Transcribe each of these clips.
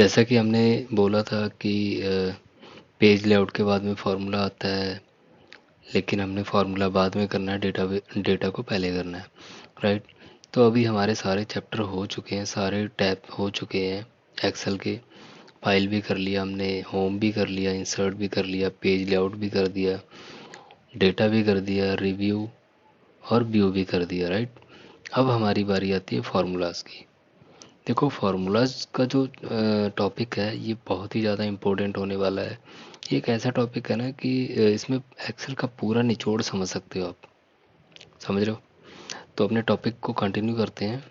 जैसा कि हमने बोला था कि पेज लेआउट के बाद में फार्मूला आता है, लेकिन हमने फार्मूला बाद में करना है, डेटा को पहले करना है, राइट। तो अभी हमारे सारे चैप्टर हो चुके हैं, सारे टैब हो चुके हैं एक्सेल के। फाइल भी कर लिया हमने, होम भी कर लिया, इंसर्ट भी कर लिया, पेज लेआउट भी कर दिया, डेटा भी कर दिया, रिव्यू और व्यू भी कर दिया, राइट। अब हमारी बारी आती है फार्मूलाज की। देखो फार्मूलाज का जो टॉपिक है ये बहुत ही ज़्यादा इम्पोर्टेंट होने वाला है। ये एक ऐसा टॉपिक है ना कि इसमें एक्सेल का पूरा निचोड़ समझ सकते हो आप, समझ रहे हो। तो अपने टॉपिक को कंटिन्यू करते हैं,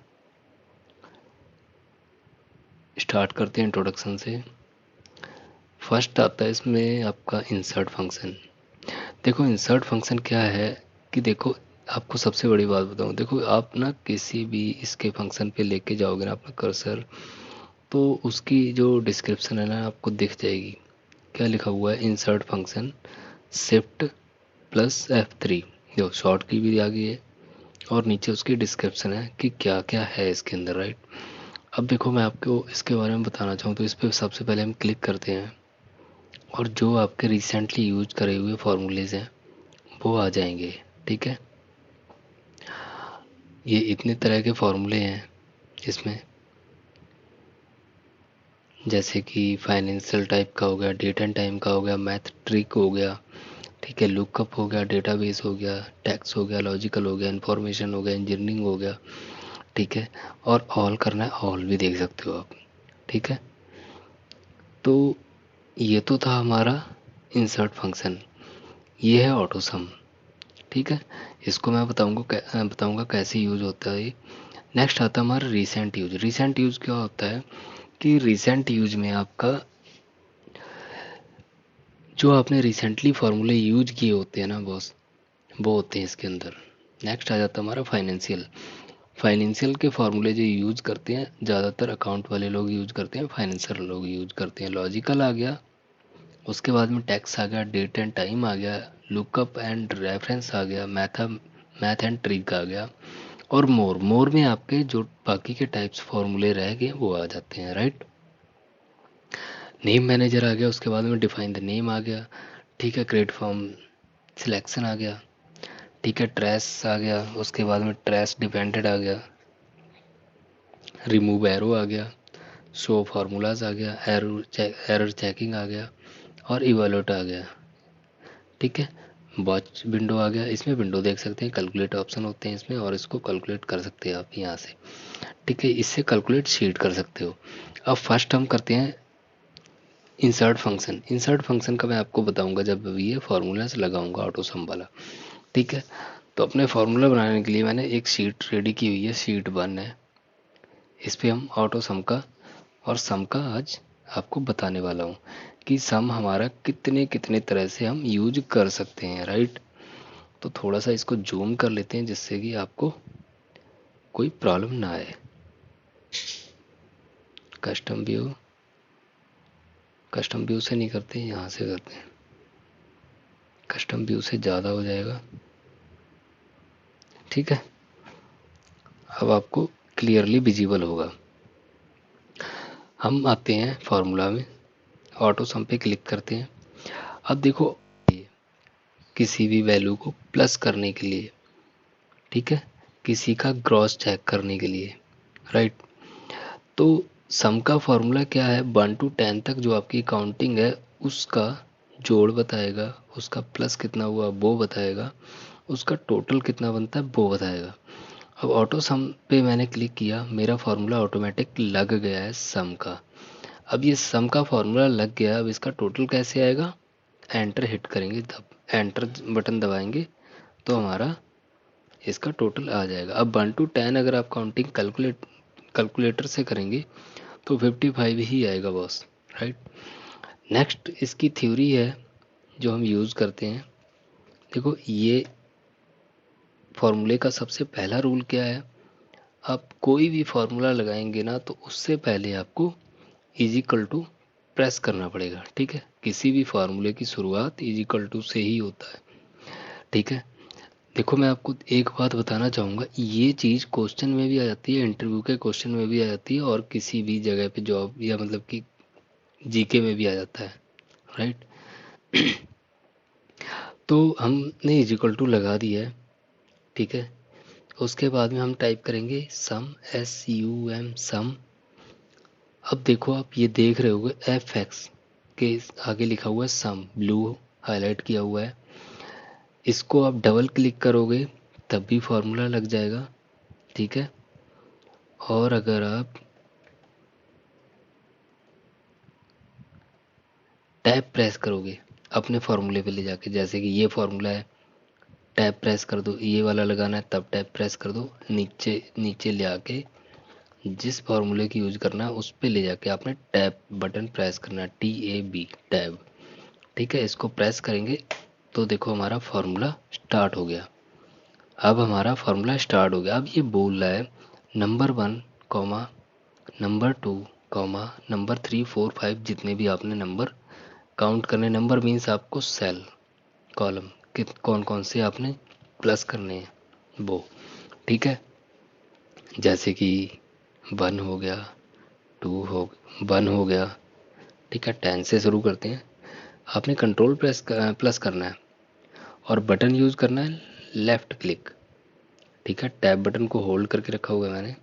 स्टार्ट करते हैं इंट्रोडक्शन से। फर्स्ट आता है इसमें आपका इंसर्ट फंक्शन। देखो इंसर्ट फंक्शन क्या है कि देखो, आपको सबसे बड़ी बात बताऊं, देखो आप ना किसी भी इसके फंक्शन पे लेके जाओगे ना अपना कर्सर, तो उसकी जो डिस्क्रिप्शन है ना आपको दिख जाएगी। क्या लिखा हुआ है, insert function shift plus F3, जो शॉर्ट की भी आ गई है, और नीचे उसकी डिस्क्रिप्शन है कि क्या क्या है इसके अंदर, राइट। अब देखो मैं आपको इसके बारे में बताना चाहूँ तो इस पर सबसे पहले हम क्लिक करते हैं, और जो आपके रिसेंटली यूज करे हुए फार्मूलेज हैं वो आ जाएंगे, ठीक है। ये इतने तरह के फार्मूले हैं इसमें, जैसे कि फाइनेंशियल टाइप का हो गया, डेट एंड टाइम का हो गया, मैथ ट्रिक हो गया, ठीक है, लुकअप हो गया, डेटाबेस हो गया, टैक्स हो गया, लॉजिकल हो गया, इन्फॉर्मेशन हो गया, इंजीनियरिंग हो गया, ठीक है। और ऑल करना है, ऑल भी देख सकते हो आप, ठीक है। तो ये तो था हमारा इंसर्ट फंक्शन, ये है ऑटो सम, ठीक है। इसको मैं बताऊंगा कैसे यूज होता है ये। नेक्स्ट आता है हमारा रिसेंट यूज। रिसेंट यूज क्या होता है कि रिसेंट यूज में आपका जो आपने रिसेंटली फार्मूले यूज किए होते हैं ना बॉस, वो होते हैं इसके अंदर। नेक्स्ट आ जाता है हमारा फाइनेंशियल। फाइनेंशियल के फार्मूले जो यूज करते हैं ज़्यादातर अकाउंट वाले लोग यूज करते हैं, फाइनेंशियल लोग यूज करते हैं। लॉजिकल आ गया, उसके बाद में टैक्स आ गया, डेट एंड टाइम आ गया, लुकअप एंड रेफरेंस आ गया, मैथ एंड ट्रिक आ गया, और मोर में आपके जो बाकी के टाइप्स फार्मूले रह गए वो आ जाते हैं, राइट। नेम मैनेजर आ गया, उसके बाद में डिफाइन द नेम आ गया, ठीक है। क्रिएट फॉर्म सिलेक्शन आ गया, ठीक है। ट्रेस आ गया, उसके बाद में ट्रेस डिपेंडेंट आ गया, रिमूव एरो आ गया, शो फार्मूलाज आ गया, एरर चेकिंग आ गया, और इवेलुएट आ गया, ठीक है। वॉच विंडो आ गया, इसमें विंडो देख सकते हैं, कैलकुलेट ऑप्शन होते हैं इसमें, और इसको कैलकुलेट कर सकते हैं आप यहाँ से, ठीक है। इससे कैलकुलेट शीट कर सकते हो। अब फर्स्ट हम करते हैं इंसर्ट फंक्शन। इंसर्ट फंक्शन का मैं आपको बताऊंगा जब ये फार्मूला से लगाऊंगा ऑटो सम वाला, ठीक है। तो अपने फार्मूला बनाने के लिए मैंने एक शीट रेडी की हुई है, शीट 1 है। इस पे हम ऑटो सम का और सम का आज आपको बताने वाला हूँ कि सम हमारा कितने कितने तरह से हम यूज कर सकते हैं, राइट। तो थोड़ा सा इसको जूम कर लेते हैं जिससे कि आपको कोई प्रॉब्लम ना आए। कस्टम व्यू, कस्टम व्यू से नहीं करते, यहाँ से करते हैं। कस्टम व्यू से ज़्यादा हो जाएगा, ठीक है। अब आपको क्लियरली विजिबल होगा। हम आते हैं फार्मूला में, ऑटो सम पे क्लिक करते हैं। अब देखो किसी भी वैल्यू को प्लस करने के लिए, ठीक है, किसी का ग्रॉस चेक करने के लिए, राइट। तो सम का फॉर्मूला क्या है, 1 to 10 तक जो आपकी काउंटिंग है उसका जोड़ बताएगा, उसका प्लस कितना हुआ वो बताएगा, उसका टोटल कितना बनता है वो बताएगा। अब ऑटो सम पे मैंने क्लिक किया, मेरा फार्मूला ऑटोमेटिक लग गया है सम का। अब ये सम का फार्मूला लग गया, अब इसका टोटल कैसे आएगा, एंटर हिट करेंगे, तब एंटर बटन दबाएंगे तो हमारा इसका टोटल आ जाएगा। अब 1 to 10 अगर आप काउंटिंग कैलकुलेटर से करेंगे तो 55 ही आएगा बॉस, राइट। नेक्स्ट इसकी थ्योरी है जो हम यूज़ करते हैं। देखो ये फॉर्मूले का सबसे पहला रूल क्या है, आप कोई भी फार्मूला लगाएंगे ना तो उससे पहले आपको इज इक्वल टू प्रेस करना पड़ेगा, ठीक है। किसी भी फार्मूले की शुरुआत इज इक्वल टू से ही होता है, ठीक है। देखो मैं आपको एक बात बताना चाहूँगा, ये चीज़ क्वेश्चन में भी आ जाती है, इंटरव्यू के क्वेश्चन में भी आ जाती है, और किसी भी जगह पे जॉब या मतलब कि जीके में भी आ जाता है, राइट। तो हमने इज इक्वल टू लगा दिया है, ठीक है। उसके बाद में हम टाइप करेंगे सम, SUM सम। अब देखो आप ये देख रहे होगे FX के आगे लिखा हुआ है सम, ब्लू हाईलाइट किया हुआ है। इसको आप डबल क्लिक करोगे तब भी फॉर्मूला लग जाएगा, ठीक है। और अगर आप टैब प्रेस करोगे अपने फॉर्मूले पे ले जाके, जैसे कि ये फॉर्मूला है, टैब प्रेस कर दो, ये वाला लगाना है तब टैब प्रेस कर दो, नीचे नीचे ले आके जिस फॉर्मूले की यूज करना है उस पे ले जाके आपने टैब बटन प्रेस करना है, TAB टैब, ठीक है। इसको प्रेस करेंगे तो देखो हमारा फॉर्मूला स्टार्ट हो गया। अब हमारा फॉर्मूला स्टार्ट हो गया। अब ये बोल रहा है number 1 comma number 2 comma number 3 4 5 जितने भी आपने नंबर काउंट करने, नंबर मीन्स आपको सेल कॉलम कौन कौन से आपने प्लस करने हैं वो, ठीक है। जैसे कि 1 हो गया, 1 हो गया, ठीक है। 10 से शुरू करते हैं। आपने कंट्रोल प्लस करना है और बटन यूज़ करना है लेफ़्ट क्लिक, ठीक है। टैब बटन को होल्ड करके रखा हुआ है मैंने।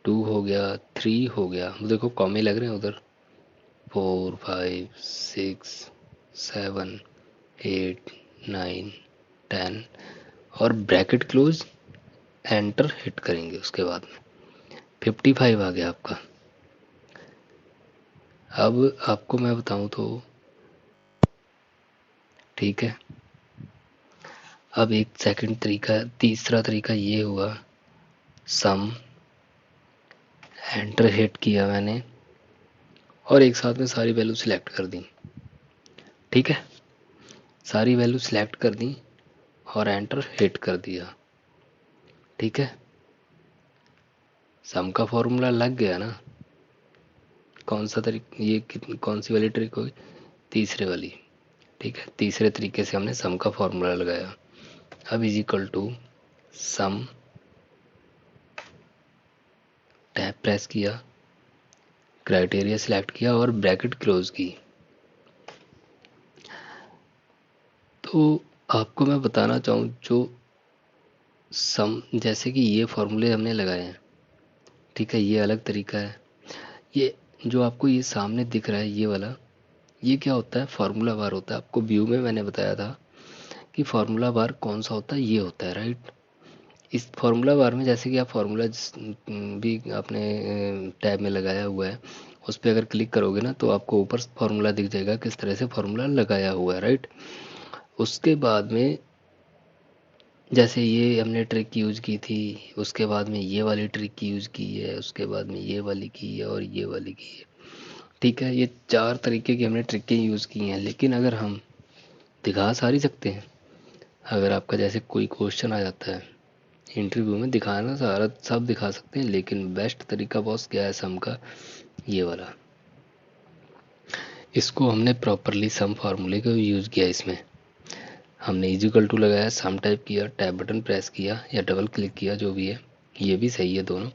2 हो गया, 3 हो गया, देखो कॉमे लग रहे हैं उधर, 4 5 6 7 8 9 10 और ब्रैकेट क्लोज, एंटर हिट करेंगे। उसके बाद में 55 आ गया आपका। अब आपको मैं बताऊं तो, ठीक है। अब एक सेकंड तरीका, तीसरा तरीका ये हुआ, सम, एंटर हिट किया मैंने और एक साथ में सारी वैल्यू सिलेक्ट कर दी, ठीक है। सारी वैल्यू सिलेक्ट कर दी और एंटर हिट कर दिया, ठीक है। सम का फॉर्मूला लग गया ना। कौन सा तरीका, ये कौन सी वाली ट्रिक हुई, तीसरे वाली, ठीक है। तीसरे तरीके से हमने सम का फॉर्मूला लगाया। अब is equal to sum, tab press किया, क्राइटेरिया सिलेक्ट किया और ब्रैकेट क्लोज की। तो आपको मैं बताना चाहूँ, जो सम, जैसे कि ये फॉर्मूले हमने लगाए हैं, ठीक है, ये अलग तरीका है। ये जो आपको ये सामने दिख रहा है ये वाला, ये क्या होता है, फार्मूला बार होता है। आपको व्यू में मैंने बताया था कि फार्मूला बार कौन सा होता है, ये होता है, राइट। इस फार्मूला बार में जैसे कि आप फार्मूला भी आपने टैब में लगाया हुआ है, उस पर अगर क्लिक करोगे ना तो आपको ऊपर फार्मूला दिख जाएगा किस तरह से फार्मूला लगाया हुआ है, राइट। उसके बाद में जैसे ये हमने ट्रिक यूज की थी, उसके बाद में ये वाली ट्रिक यूज की है, उसके बाद में ये वाली की है और ये वाली की है, ठीक है। ये 4 तरीके की हमने ट्रिकें यूज़ की हैं। लेकिन अगर हम दिखा सारी सकते हैं, अगर आपका जैसे कोई क्वेश्चन आ जाता है इंटरव्यू में, दिखाना सारा सब दिखा सकते हैं, लेकिन बेस्ट तरीका बॉस क्या है सम का, ये वाला। इसको हमने प्रॉपरली सम फार्मूले को यूज़ किया। इसमें हमने इक्वल टू लगाया, सम टाइप किया, टैब बटन प्रेस किया या डबल क्लिक किया, जो भी है, ये भी सही है दोनों।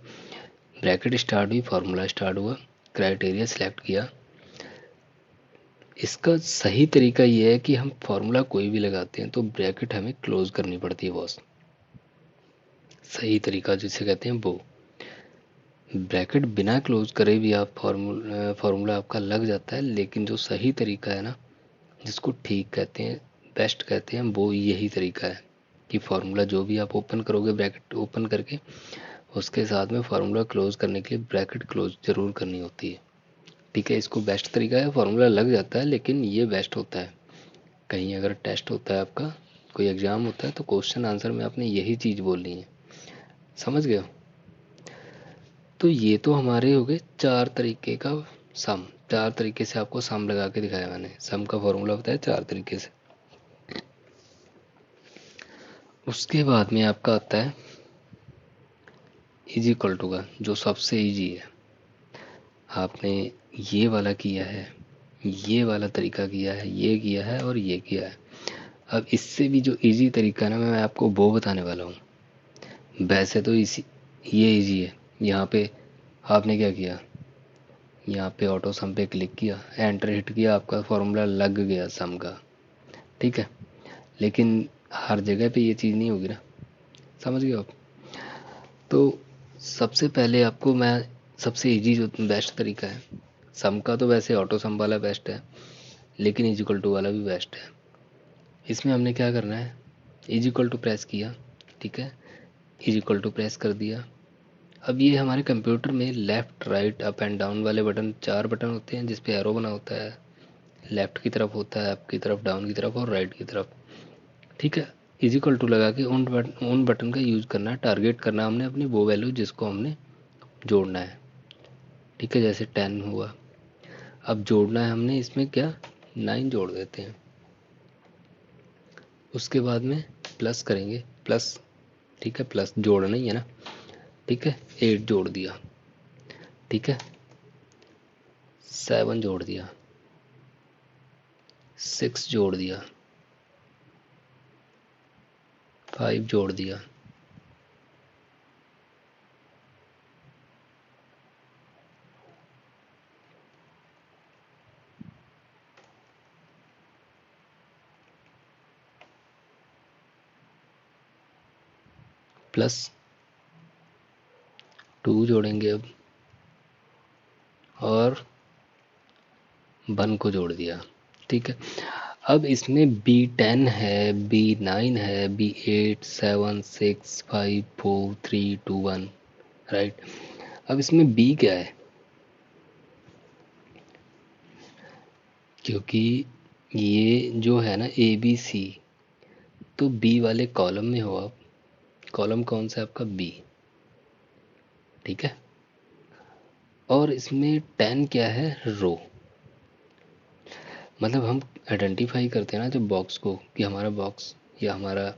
ब्रैकेट स्टार्ट हुई, फार्मूला स्टार्ट हुआ, क्राइटेरिया सिलेक्ट किया। इसका सही तरीका ये है कि हम फार्मूला कोई भी लगाते हैं तो ब्रैकेट हमें क्लोज करनी पड़ती है बॉस। सही तरीका जिसे कहते हैं वो, ब्रैकेट बिना क्लोज करे भी आप फार्मूला आपका लग जाता है। लेकिन जो सही तरीका है ना, जिसको ठीक कहते हैं, बेस्ट कहते हैं, वो यही तरीका है कि फार्मूला जो भी आप ओपन करोगे, ब्रैकेट ओपन करके उसके साथ में फार्मूला क्लोज करने के लिए ब्रैकेट क्लोज जरूर करनी होती है, ठीक है। इसको बेस्ट तरीका है, फार्मूला लग जाता है लेकिन ये बेस्ट होता है। कहीं अगर टेस्ट होता है आपका, कोई एग्ज़ाम होता है, तो क्वेश्चन आंसर में आपने यही चीज़ बोलनी है, समझ गए हो। तो ये तो हमारे हो गए 4 तरीके का सम। 4 तरीके से आपको सम लगा के दिखाया मैंने, सम का फॉर्मूला बताया 4 तरीके से। उसके बाद में आपका आता है इज इक्वल टू का, जो सबसे इजी है। आपने ये वाला किया है, ये वाला तरीका किया है, ये किया है और ये किया है। अब इससे भी जो इजी तरीका है ना, मैं आपको वो बताने वाला हूँ। वैसे तो इसी ये इजी है। यहाँ पे आपने क्या किया, यहाँ पे ऑटो सम पे क्लिक किया, एंटर हिट किया, आपका फॉर्मूला लग गया सम का, ठीक है। लेकिन हर जगह पे ये चीज़ नहीं होगी ना, समझ गए आप। तो सबसे पहले आपको मैं सबसे इजी जो बेस्ट तरीका है, सम का तो वैसे ऑटो सम वाला बेस्ट है, लेकिन इज इक्वल टू वाला भी बेस्ट है। इसमें हमने क्या करना है, इज इक्वल टू प्रेस किया, ठीक है, इज इक्वल टू प्रेस कर दिया। अब ये हमारे कंप्यूटर में left right up and down वाले बटन, 4 बटन होते हैं जिस पे एरो बना होता है, लेफ़्ट की तरफ होता है, अप की तरफ, डाउन की तरफ और राइट की तरफ, ठीक है। इज इक्वल टू लगा के उन बटन का यूज़ करना है, टारगेट करना हमने अपनी वो वैल्यू जिसको हमने जोड़ना है, ठीक है। जैसे 10 हुआ, अब जोड़ना है हमने इसमें क्या, 9 जोड़ देते हैं। उसके बाद में प्लस करेंगे, प्लस, ठीक है, प्लस जोड़ना ही है ना, ठीक है। 8 जोड़ दिया, ठीक है, 7 जोड़ दिया, 6 जोड़ दिया, 5 जोड़ दिया, प्लस 2 जोड़ेंगे अब, और 1 को जोड़ दिया, ठीक है। अब इसमें B10 है, B9 है, B8, 7, 6, 5, 4, 3, 2, 1, राइट। अब इसमें B क्या है, क्योंकि ये जो है ना ABC, तो B वाले कॉलम में हो आप, कॉलम कौन सा है आपका, B, ठीक है। और इसमें 10 क्या है, रो, मतलब हम आइडेंटिफाई करते हैं ना जब बॉक्स को, कि हमारा बॉक्स या हमारा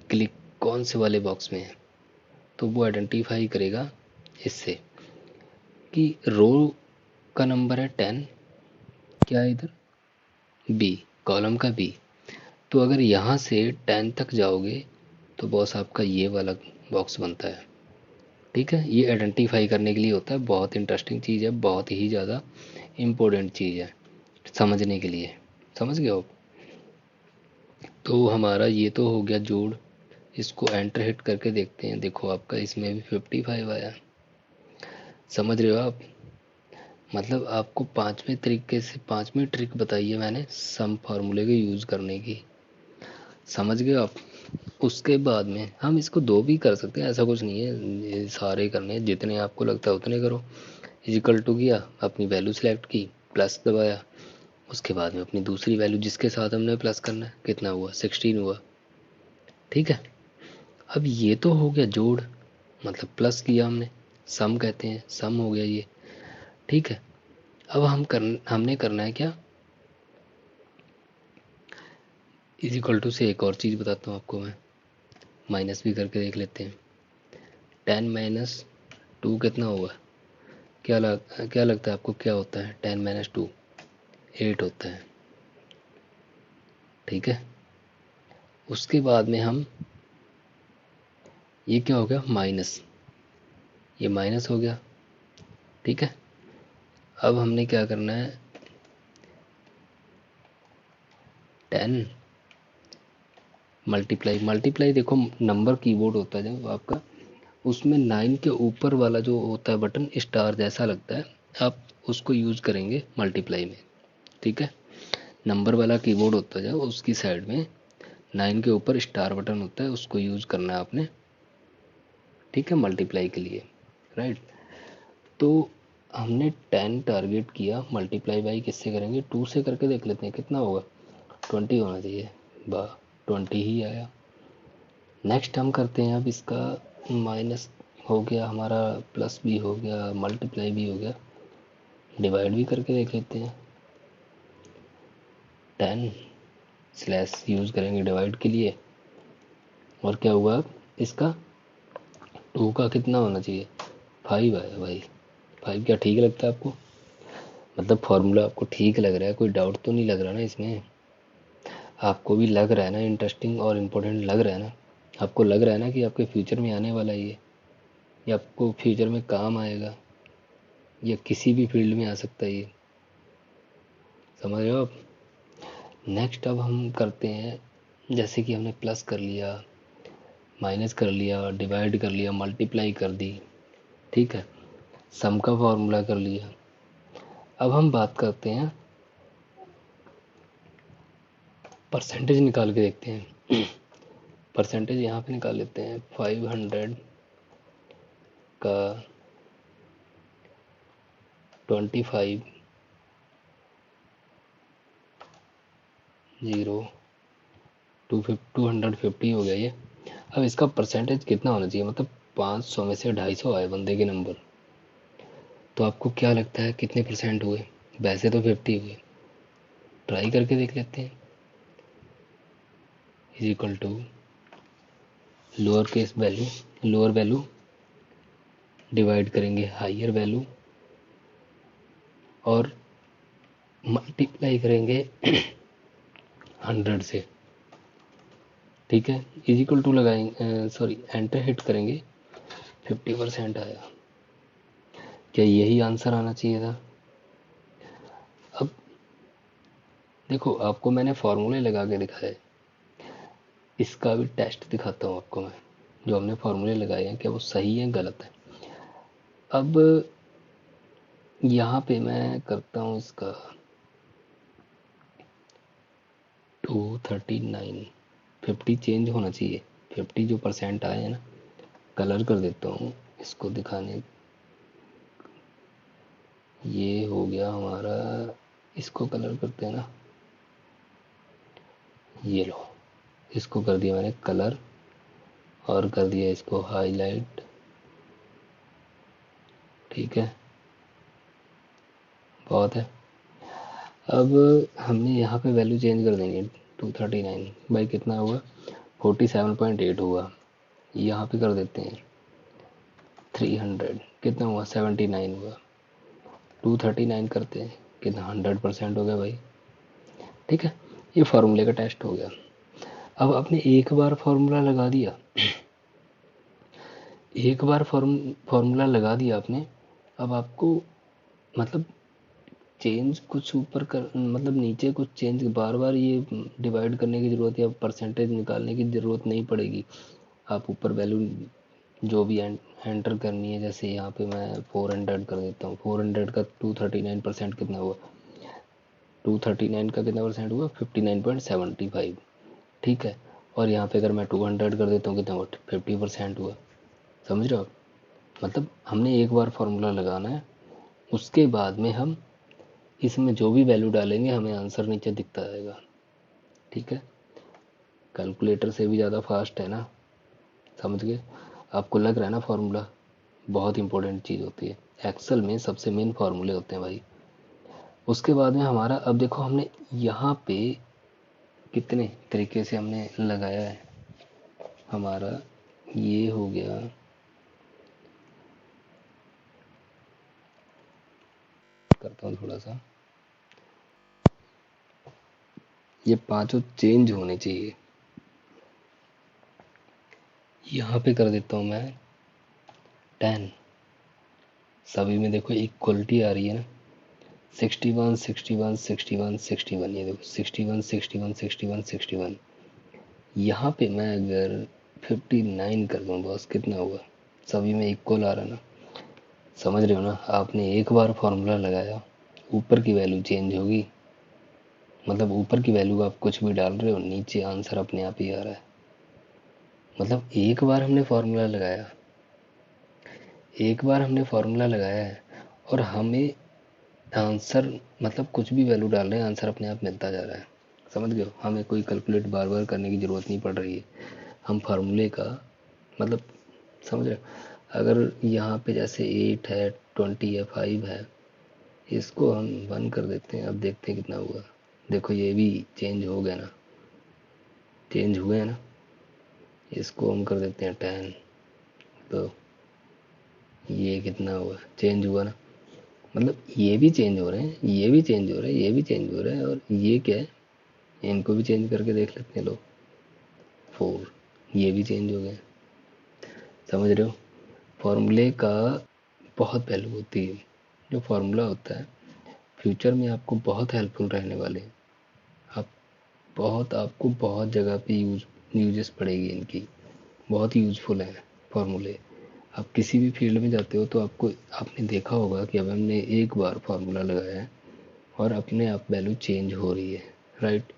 क्लिक कौन से वाले बॉक्स में है, तो वो आइडेंटिफाई करेगा इससे कि रो का नंबर है 10, क्या है इधर, बी, कॉलम का बी। तो अगर यहाँ से 10 तक जाओगे तो बॉस आपका ये वाला बॉक्स बनता है, ठीक है। ये आइडेंटिफाई करने के लिए होता है, बहुत इंटरेस्टिंग चीज़ है, बहुत ही ज़्यादा इम्पोर्टेंट चीज़ है समझने के लिए, समझ गए आप। तो हमारा ये तो हो गया जोड़, इसको एंटर हिट करके देखते हैं, देखो आपका इसमें भी 55 आया, समझ रहे हो आप। मतलब आपको पांचवें तरीके से, पांचवी ट्रिक बताई है मैंने सम फार्मूले के यूज़ करने की, समझ गए आप। उसके बाद में हम इसको 2 भी कर सकते हैं, ऐसा कुछ नहीं है, ये सारे करने हैं, जितने आपको लगता है उतने करो। इजिकल टू किया, अपनी वैल्यू सेलेक्ट की, प्लस दबाया, उसके बाद में अपनी दूसरी वैल्यू जिसके साथ हमने प्लस करना है, कितना हुआ, 16 हुआ, ठीक है। अब ये तो हो गया जोड़, मतलब प्लस किया हमने, सम कहते हैं, सम हो गया ये, ठीक है। अब हमने करना है क्या, इज इक्वल टू से एक और चीज़ बताता हूँ आपको मैं, माइनस भी करके देख लेते हैं। 10 माइनस 2 कितना होगा, क्या लगता है आपको, क्या होता है 10 माइनस 2, 8 होता है, ठीक है। उसके बाद में हम, ये क्या हो गया, माइनस, ये माइनस हो गया, ठीक है। अब हमने क्या करना है, 10 मल्टीप्लाई, मल्टीप्लाई देखो नंबर कीबोर्ड होता है जब आपका, उसमें 9 के ऊपर वाला जो होता है बटन स्टार जैसा लगता है, आप उसको यूज़ करेंगे मल्टीप्लाई में, ठीक है। नंबर वाला कीबोर्ड होता है जब, उसकी साइड में 9 के ऊपर स्टार बटन होता है, उसको यूज़ करना है आपने, ठीक है, मल्टीप्लाई के लिए, राइट। तो हमने 10 टारगेट किया, मल्टीप्लाई बाई किससे करेंगे, 2 से करके देख लेते हैं कितना होगा, 20 होना चाहिए, वाह 20 ही आया। नेक्स्ट हम करते हैं अब इसका, माइनस हो गया हमारा, प्लस भी हो गया, मल्टीप्लाई भी हो गया, डिवाइड भी करके देख लेते हैं। 10 स्लैश यूज़ करेंगे डिवाइड के लिए, और क्या हुआ अब इसका, 2 का कितना होना चाहिए, 5 आया भाई। 5 क्या ठीक लगता है आपको, मतलब फॉर्मूला आपको ठीक लग रहा है, कोई डाउट तो नहीं लग रहा ना इसमें, आपको भी लग रहा है ना इंटरेस्टिंग और इम्पोर्टेंट लग रहा है ना, आपको लग रहा है ना कि आपके फ्यूचर में आने वाला है ये आपको फ्यूचर में काम आएगा, या किसी भी फील्ड में आ सकता है ये, समझ रहे हो आप। नेक्स्ट अब हम करते हैं, जैसे कि हमने प्लस कर लिया, माइनस कर लिया, डिवाइड कर लिया, मल्टीप्लाई कर दी, ठीक है, सम का फॉर्मूला कर लिया। अब हम बात करते हैं, परसेंटेज निकाल के देखते हैं। परसेंटेज यहाँ पे निकाल लेते हैं। 500 का 25 0 250 हो गया ये। अब इसका परसेंटेज कितना होना चाहिए, मतलब 500 में से 250 आए बंदे के नंबर, तो आपको क्या लगता है कितने परसेंट हुए। वैसे तो 50 हुए, ट्राई करके देख लेते हैं। Is equal to lower case value, lower value divide करेंगे हायर वैल्यू और मल्टीप्लाई करेंगे 100 से, ठीक है। इज इक्वल टू लगाएंगे, सॉरी एंटर हिट करेंगे, 50% आया। क्या यही आंसर आना चाहिए था। अब देखो, आपको मैंने फॉर्मूले लगा के दिखाए, इसका भी टेस्ट दिखाता हूँ आपको मैं, जो हमने फॉर्मूले लगाए हैं क्या वो सही है गलत है। अब यहाँ पे मैं करता हूँ इसका 239, 50 चेंज होना चाहिए, 50 जो परसेंट आए हैं ना, कलर कर देता हूँ इसको दिखाने। ये हो गया हमारा, इसको कलर करते हैं ना, ये लो, इसको कर दिया मैंने कलर और कर दिया इसको हाईलाइट, ठीक है, बहुत है। अब हमने यहाँ पे वैल्यू चेंज कर देंगे, 239 बाई कितना हुआ, 47.8 हुआ। यहाँ पे कर देते हैं 300, कितना हुआ 79 हुआ। 239 करते हैं, कितना 100% हो गया भाई, ठीक है। ये फार्मूले का टेस्ट हो गया। अब आपने एक बार फार्मूला लगा दिया, एक बार फार्मूला लगा दिया आपने, अब आपको मतलब चेंज कुछ ऊपर कर, मतलब नीचे कुछ चेंज, बार बार ये डिवाइड करने की ज़रूरत या परसेंटेज निकालने की ज़रूरत नहीं पड़ेगी। आप ऊपर वैल्यू जो भी एंटर करनी है, जैसे यहाँ पे मैं 400 कर देता हूँ, 400 का 239% कितना हुआ, 239 का कितना परसेंट हुआ, 59.75, ठीक है। और यहाँ पे अगर मैं 200 कर देता हूँ कितना हुआ, 50% हुआ। समझ रहे हो आप, मतलब हमने एक बार फार्मूला लगाना है, उसके बाद में हम इसमें जो भी वैल्यू डालेंगे हमें आंसर नीचे दिखता रहेगा, ठीक है। कैलकुलेटर से भी ज़्यादा फास्ट है ना, समझ गए। आपको लग रहा है ना फार्मूला बहुत इंपॉर्टेंट चीज़ होती है, एक्सेल में सबसे मेन फार्मूले होते हैं भाई। उसके बाद में हमारा, अब देखो हमने यहाँ पे कितने तरीके से हमने लगाया है। हमारा ये हो गया, करता हूँ थोड़ा सा, ये पांचों चेंज होने चाहिए। यहाँ पे कर देता हूँ मैं 10, सभी में देखो इक्वलिटी आ रही है ना, 61 61 61 61, ये देखो 61 61 61 61। यहाँ पे मैं अगर 59 कर दूँ बॉस, कितना होगा, सभी में इक्वल आ रहा ना, समझ रहे हो ना। आपने एक बार फॉर्मूला लगाया, ऊपर की वैल्यू चेंज होगी, मतलब ऊपर की वैल्यू आप कुछ भी डाल रहे हो, नीचे आंसर अपने आप ही आ रहा है। मतलब एक बार हमने फार्मूला लगाया, एक बार हमने फार्मूला लगाया है और हमें आंसर, मतलब कुछ भी वैल्यू डाल रहे हैं आंसर अपने आप मिलता जा रहा है। समझ गए हो, हमें कोई कैलकुलेट बार बार करने की ज़रूरत नहीं पड़ रही है। हम फार्मूले का मतलब, समझ रहे हो, अगर यहाँ पे जैसे 8 है, 20 है, 5 है, इसको हम 1 कर देते हैं। अब देखते हैं कितना हुआ, देखो ये भी चेंज हो गया ना, चेंज हुए हैं ना। इसको हम कर देते हैं 10, तो ये कितना हुआ, चेंज हुआ ना। मतलब ये भी चेंज हो रहे हैं, ये भी चेंज हो रहे हैं, ये भी चेंज हो रहे हैं, और ये क्या है, इनको भी चेंज करके देख लेते हैं। लो 4, ये भी चेंज हो गए। समझ रहे हो, फॉर्मूले का बहुत वैल्यू होती है, जो फार्मूला होता है फ्यूचर में आपको बहुत हेल्पफुल रहने वाले हैं। आपको बहुत जगह पे यूजेस पड़ेगी इनकी, बहुत यूज़फुल है फार्मूले। आप किसी भी फील्ड में जाते हो तो आपने देखा होगा कि अब हमने एक बार फार्मूला लगाया है और अपने आप वैल्यू चेंज हो रही है, राइट।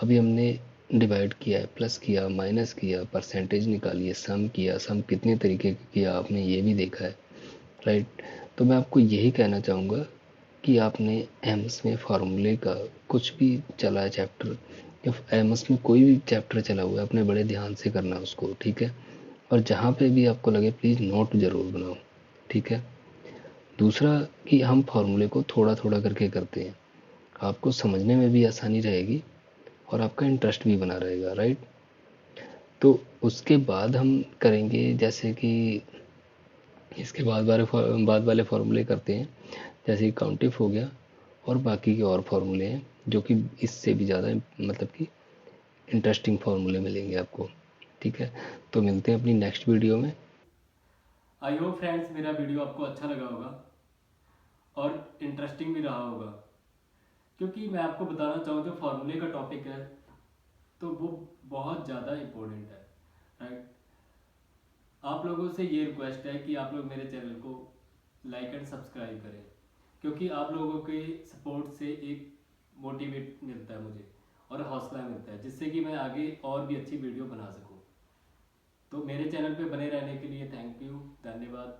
अभी हमने डिवाइड किया है, प्लस किया, माइनस किया, परसेंटेज निकाली है, सम किया, सम कितने तरीके का किया आपने ये भी देखा है, राइट। तो मैं आपको यही कहना चाहूँगा कि आपने एम्स में फार्मूले का कुछ भी चला है चैप्टर, या एम्स में कोई भी चैप्टर चला हुआ है, अपने बड़े ध्यान से करना उसको, ठीक है। और जहाँ पे भी आपको लगे प्लीज़ नोट ज़रूर बनाओ, ठीक है। दूसरा कि हम फार्मूले को थोड़ा थोड़ा करके करते हैं, आपको समझने में भी आसानी रहेगी और आपका इंटरेस्ट भी बना रहेगा, राइट। तो उसके बाद हम करेंगे जैसे कि इसके बाद वाले फार्मूले करते हैं, जैसे काउंटिव हो गया और बाकी के और फार्मूले हैं जो कि इससे भी ज़्यादा मतलब कि इंटरेस्टिंग फार्मूले मिलेंगे आपको, ठीक है। तो मिलते हैं अपनी नेक्स्ट वीडियो में। आई होप फ्रेंड्स मेरा वीडियो आपको अच्छा लगा होगा और इंटरेस्टिंग भी रहा होगा, क्योंकि मैं आपको बताना चाहूँ जो फार्मूले का टॉपिक है तो वो बहुत ज़्यादा इम्पोर्टेंट है, राइट। आप लोगों से ये रिक्वेस्ट है कि आप लोग मेरे चैनल को लाइक एंड सब्सक्राइब करें, क्योंकि आप लोगों के सपोर्ट से एक मोटिवेट मिलता है मुझे और हौसला मिलता है, जिससे कि मैं आगे और भी अच्छी वीडियो बना सकूं। तो मेरे चैनल पे बने रहने के लिए थैंक यू, धन्यवाद।